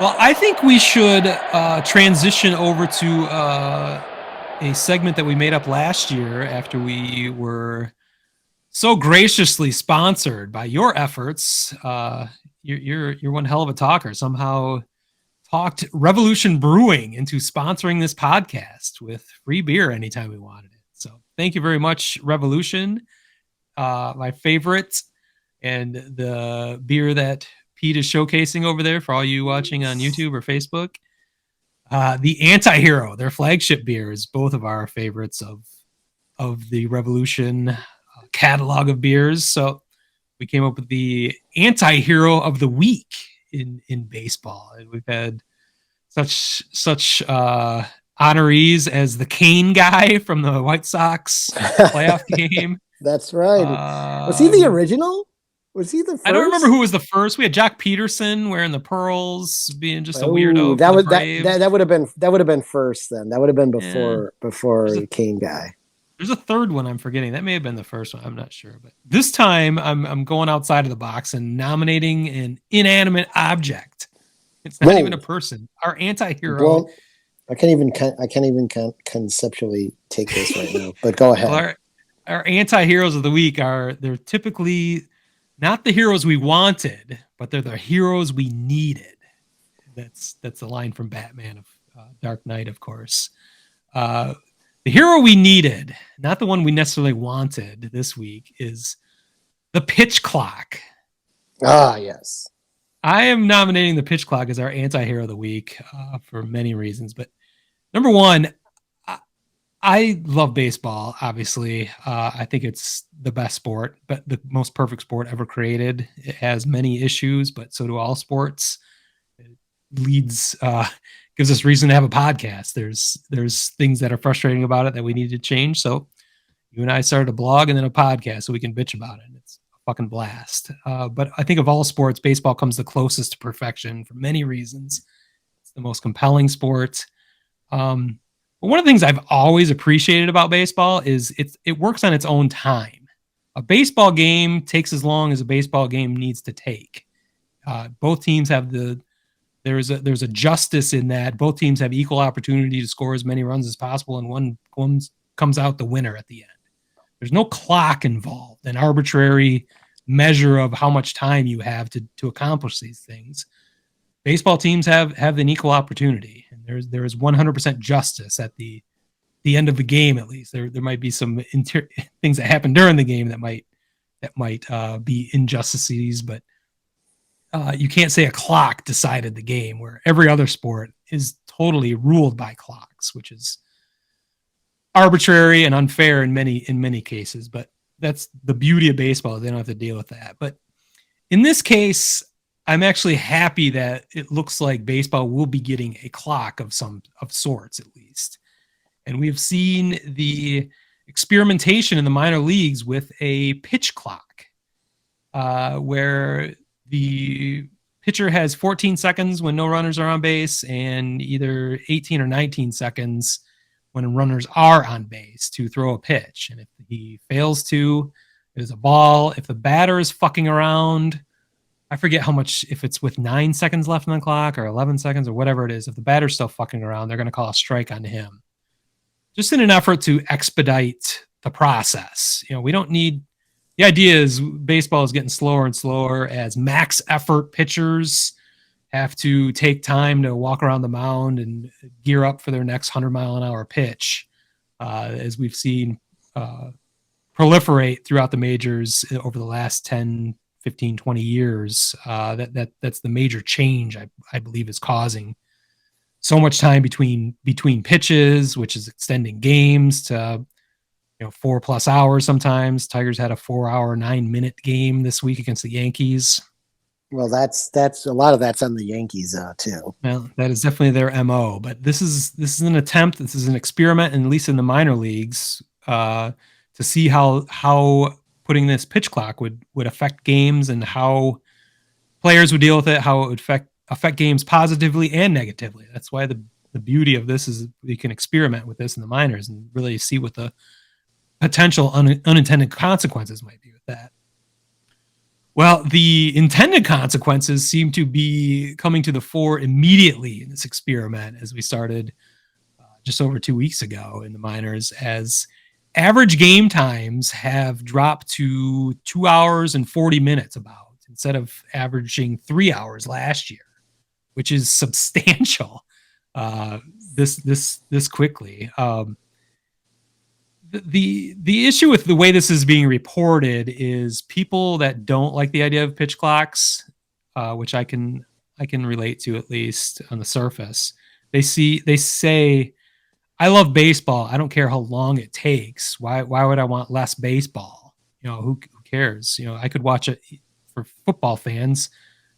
Well, I think we should transition over to a segment that we made up last year after we were so graciously sponsored by your efforts. You're one hell of a talker. Somehow talked Revolution Brewing into sponsoring this podcast with free beer anytime we wanted it. So thank you very much, Revolution. My favorite and the beer that Pete is showcasing over there for all you watching on YouTube or Facebook. The Anti-Hero, their flagship beer, is both of our favorites of the Revolution catalog of beers. So we came up with the Anti-Hero of the week in baseball, and we've had such honorees as the Kane guy from the White Sox playoff game. That's right. Was he the original? Was he the first? I don't remember who was the first. We had Jock Peterson wearing the pearls, being just a weirdo. That for would the Braves. that would have been first then. That would have been before the Kane guy. There's a third one I'm forgetting. That may have been the first one. I'm not sure. But this time I'm going outside of the box and nominating an inanimate object. It's not even a person. Our anti-hero. Well, I can't even conceptually take this right now. But go ahead. Well, our anti-heroes of the week they're typically not the heroes we wanted, but they're the heroes we needed. That's the line from Batman of Dark Knight, of course. The hero we needed, not the one we necessarily wanted this week, is the pitch clock. Ah, yes. I am nominating the pitch clock as our anti-hero of the week for many reasons. But number one, I love baseball, obviously. I think it's the best sport, but the most perfect sport ever created. It has many issues, but so do all sports. It gives us reason to have a podcast. There's things that are frustrating about it that we need to change. So you and I started a blog and then a podcast so we can bitch about it. It's a fucking blast. But I think of all sports, baseball comes the closest to perfection for many reasons. It's the most compelling sport. But one of the things I've always appreciated about baseball is it works on its own time. A baseball game takes as long as a baseball game needs to take. Both teams have there's a justice in that. Both teams have equal opportunity to score as many runs as possible, and one comes out the winner at the end. There's no clock involved, an arbitrary measure of how much time you have to accomplish these things. Baseball teams have an equal opportunity, and there is 100% justice at the end of the game. At least there might be some things that happen during the game that might be injustices, but you can't say a clock decided the game, where every other sport is totally ruled by clocks, which is arbitrary and unfair in many cases. But that's the beauty of baseball. They don't have to deal with that. But in this case, I'm actually happy that it looks like baseball will be getting a clock of sorts, at least. And we've seen the experimentation in the minor leagues with a pitch clock, where the pitcher has 14 seconds when no runners are on base and either 18 or 19 seconds when runners are on base to throw a pitch. And if he fails to, it is a ball. If the batter is fucking around, I forget how much, if it's with 9 seconds left on the clock or 11 seconds or whatever it is, if the batter's still fucking around, they're going to call a strike on him. Just in an effort to expedite the process. We don't need, the idea is baseball is getting slower and slower as max effort pitchers have to take time to walk around the mound and gear up for their next 100-mile-an-hour pitch, as we've seen proliferate throughout the majors over the last 10, 15, 20 years. That's the major change I believe is causing so much time between pitches, which is extending games to 4+ hours sometimes. Tigers had a 4-hour 9-minute game this week against the Yankees. Well, that's a lot of that's on the Yankees too. Well, that is definitely their MO. But this is an attempt. This is an experiment, and at least in the minor leagues, to see how putting this pitch clock would affect games and how players would deal with it, how it would affect games positively and negatively. That's why the beauty of this is we can experiment with this in the minors and really see what the potential unintended consequences might be with that. Well, the intended consequences seem to be coming to the fore immediately in this experiment as we started just over 2 weeks ago in the minors, as average game times have dropped to 2 hours and 40 minutes about instead of averaging 3 hours last year, which is substantial this quickly. The issue with the way this is being reported is people that don't like the idea of pitch clocks, which I can relate to, at least on the surface. They say, I love baseball. I don't care how long it takes. Why would I want less baseball? Who cares? I could watch it. For football fans,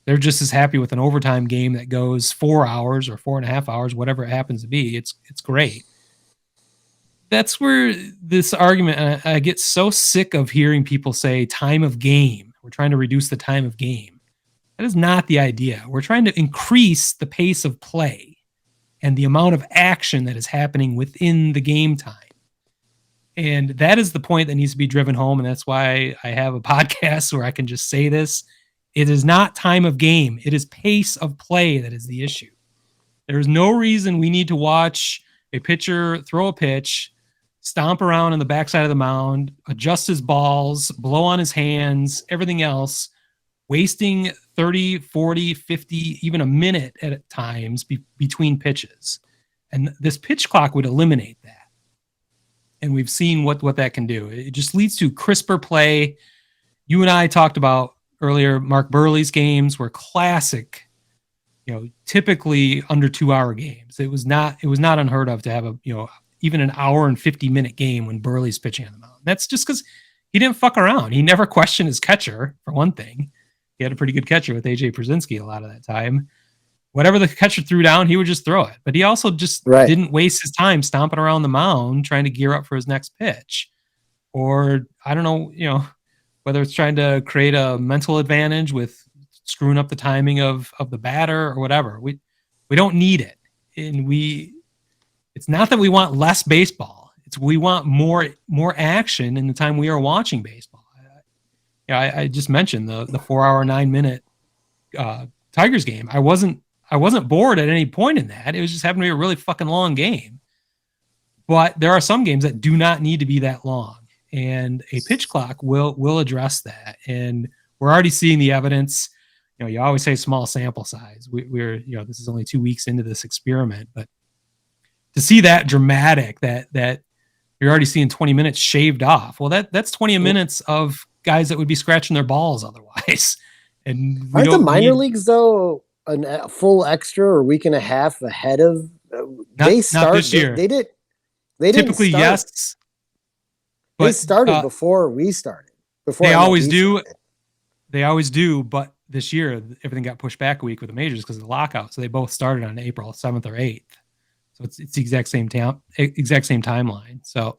they're just as happy with an overtime game that goes 4 hours or 4.5 hours, whatever it happens to be. It's great. That's where this argument, I get so sick of hearing people say time of game. We're trying to reduce the time of game. That is not the idea. We're trying to increase the pace of play and the amount of action that is happening within the game time. And that is the point that needs to be driven home. And that's why I have a podcast where I can just say this. It is not time of game. It is pace of play that is the issue. There is no reason we need to watch a pitcher throw a pitch, stomp around on the backside of the mound, adjust his balls, blow on his hands, everything else, wasting 30, 40, 50, even a minute at times between pitches. And this pitch clock would eliminate that. And we've seen what that can do. It just leads to crisper play. You and I talked about earlier, Mark Burley's games were classic, typically under 2 hour games. It was not unheard of to have even an hour and 50-minute game when Burley's pitching on the mound. That's just because he didn't fuck around. He never questioned his catcher, for one thing. He had a pretty good catcher with AJ Przinsky a lot of that time. Whatever the catcher threw down, he would just throw it. But he also just didn't waste his time stomping around the mound trying to gear up for his next pitch. Or, I don't know, whether it's trying to create a mental advantage with screwing up the timing of the batter or whatever. We don't need it. And it's not that we want less baseball. It's we want more action in the time we are watching baseball. I just mentioned the 4 hour, 9 minute Tigers game. I wasn't bored at any point in that. It was just happened to be a really fucking long game. But there are some games that do not need to be that long, and a pitch clock will address that. And we're already seeing the evidence. You always say small sample size. We're this is only 2 weeks into this experiment, but to see that dramatic, that you're already seeing 20 minutes shaved off. Well, that's 20 minutes of guys that would be scratching their balls otherwise. And aren't the minor leagues though a full extra or week and a half ahead of? Not this year. They did. They typically didn't start. Yes. They started before we started. Before they MLB always do. Started. They always do, but this year everything got pushed back a week with the majors because of the lockout. So they both started on April 7th or 8th. So it's the exact same timeline. So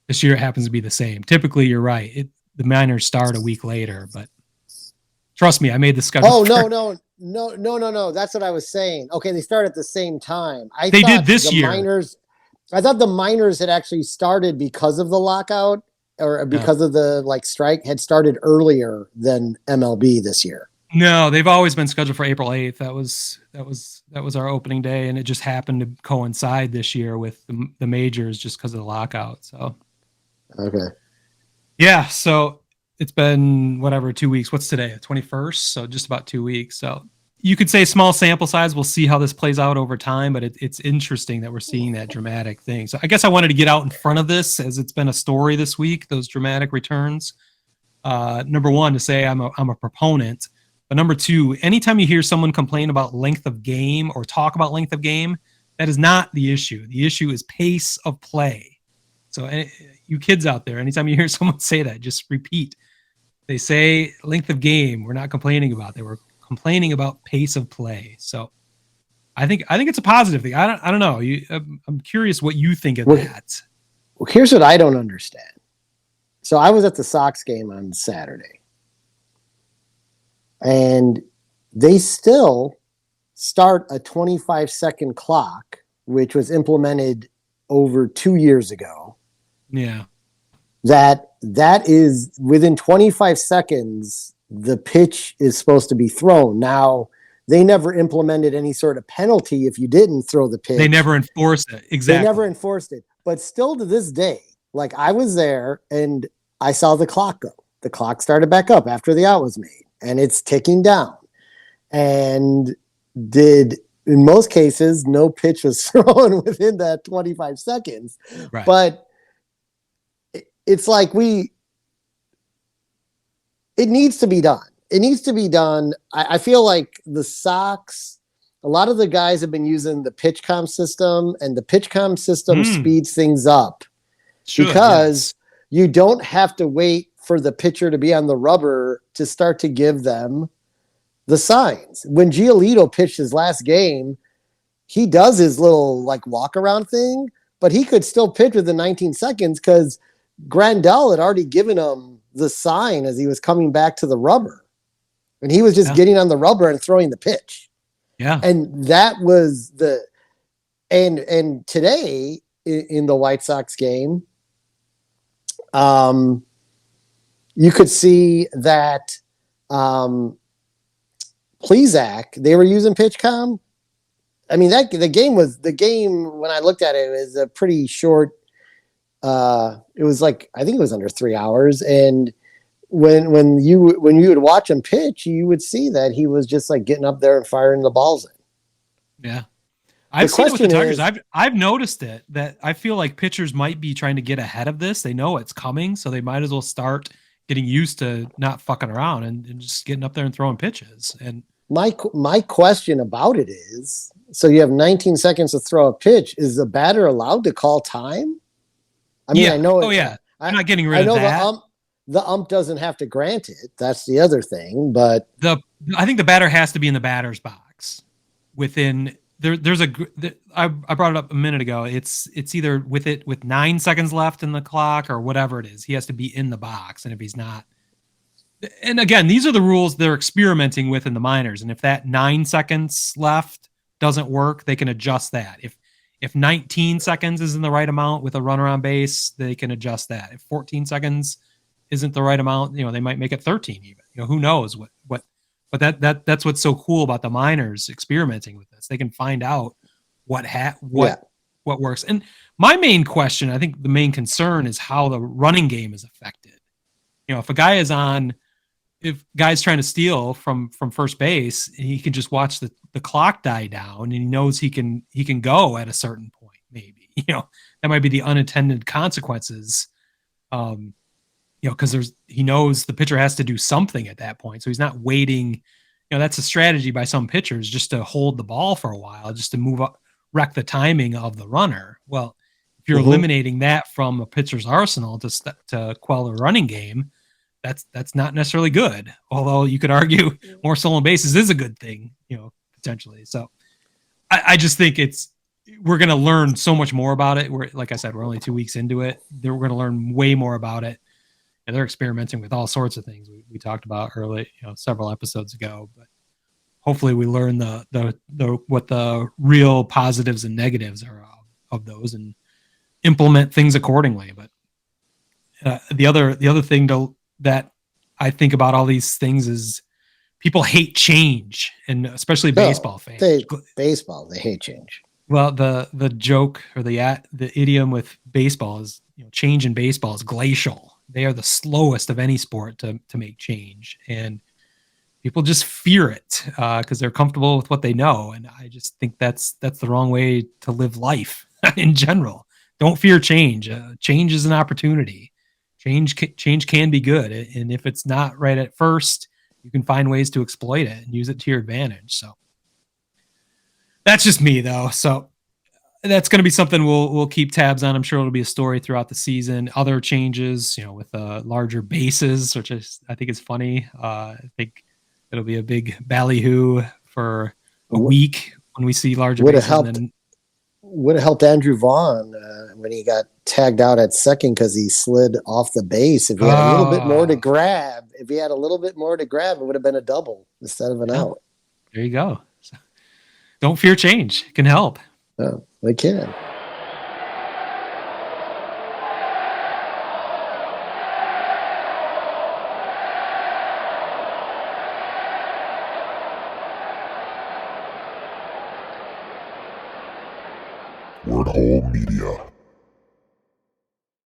this year it happens to be the same. Typically, you're right. The minors start a week later, but trust me, I made the schedule. Oh no! That's what I was saying. Okay, they start at the same time. They did this year. I thought the minors had actually started because of the lockout or because of the strike had started earlier than MLB this year. No, they've always been scheduled for April 8th. That was our opening day, and it just happened to coincide this year with the majors just because of the lockout. So, okay, yeah. So it's been 2 weeks. What's today? The 21st. So just about 2 weeks. So you could say small sample size. We'll see how this plays out over time, but it's interesting that we're seeing that dramatic thing. So I guess I wanted to get out in front of this as it's been a story this week. Those dramatic returns. Number one, to say I'm a proponent. But number two, anytime you hear someone complain about length of game or talk about length of game, that is not the issue. The issue is pace of play. So you kids out there, anytime you hear someone say that, just repeat. They say length of game. We're not complaining about that. We're complaining about pace of play. So I think it's a positive thing. I don't know. I'm curious what you think of that. Well, here's what I don't understand. So I was at the Sox game on Saturday. And they still start a 25-second clock, which was implemented over 2 years ago. Yeah. That is within 25 seconds, the pitch is supposed to be thrown. Now, they never implemented any sort of penalty if you didn't throw the pitch. They never enforced it. Exactly. They never enforced it. But still to this day, like I was there and I saw the clock go. The clock started back up after the out was made and it's ticking down. And in most cases, no pitch was thrown within that 25 seconds. Right. But it's like it needs to be done. It needs to be done. I feel like the Sox, a lot of the guys have been using the PitchCom system, and the PitchCom system speeds things up because you don't have to wait for the pitcher to be on the rubber to start to give them the signs. When Giolito pitched his last game, he does his little like walk around thing, but he could still pitch within 19 seconds because Grandal had already given him the sign as he was coming back to the rubber. And he was just getting on the rubber and throwing the pitch. Yeah. And that was and today in the White Sox game, you could see that Plesac, they were using PitchCom. I mean, the game when I looked at it, it was a pretty short. It was like, I think it was under 3 hours. And when you would watch him pitch, you would see that he was just like getting up there and firing the balls in. Yeah. I've seen it with the Tigers. I've noticed it, that I feel like pitchers might be trying to get ahead of this. They know it's coming, so they might as well start getting used to not fucking around and just getting up there and throwing pitches. And my question about it is, so you have 19 seconds to throw a pitch. Is the batter allowed to call time? I mean, I know. I'm not getting rid of that. The ump doesn't have to grant it. That's the other thing. But I think the batter has to be in the batter's box within there's I brought it up a minute ago. It's either with 9 seconds left in the clock or whatever it is. He has to be in the box. And if he's not, and again, these are the rules they're experimenting with in the minors. And if that 9 seconds left doesn't work, they can adjust that. If 19 seconds isn't the right amount with a runner on base, they can adjust that. If 14 seconds isn't the right amount, they might make it 13 even. Who knows what but that's what's so cool about the minors experimenting with this. They can find out what works. And my main question, I think the main concern is how the running game is affected. If guy's trying to steal from first base, he can just watch the clock die down and he knows he can go at a certain point, maybe, that might be the unintended consequences. Because he knows the pitcher has to do something at that point. So he's not waiting. That's a strategy by some pitchers, just to hold the ball for a while, just to move up, wreck the timing of the runner. Well, if you're eliminating that from a pitcher's arsenal to quell the running game, that's not necessarily good. Although you could argue more stolen bases is a good thing, potentially. So I just think we're going to learn so much more about it. Like I said, we're only 2 weeks into it. We're going to learn way more about it. And they're experimenting with all sorts of things we talked about early, several episodes ago. But hopefully, we learn what the real positives and negatives are of those, and implement things accordingly. But the other thing that I think about all these things is people hate change, and especially baseball fans. They hate change. Well, the joke or the idiom with baseball is, change in baseball is glacial. They are the slowest of any sport to make change, and people just fear it because they're comfortable with what they know. And I just think that's the wrong way to live life in general. Don't fear change. Change is an opportunity. Change can be good, and if it's not right at first, you can find ways to exploit it and use it to your advantage. So that's just me, though. So that's going to be something we'll keep tabs on. I'm sure it'll be a story throughout the season. Other changes, with larger bases, which I think is funny. I think it'll be a big ballyhoo for a week when we see larger bases. Would have helped Andrew Vaughn when he got tagged out at second because he slid off the base. If he had a little bit more to grab, it would have been a double instead of an out. There you go. So, don't fear change. It can help. Oh, they can. Word Hole Media.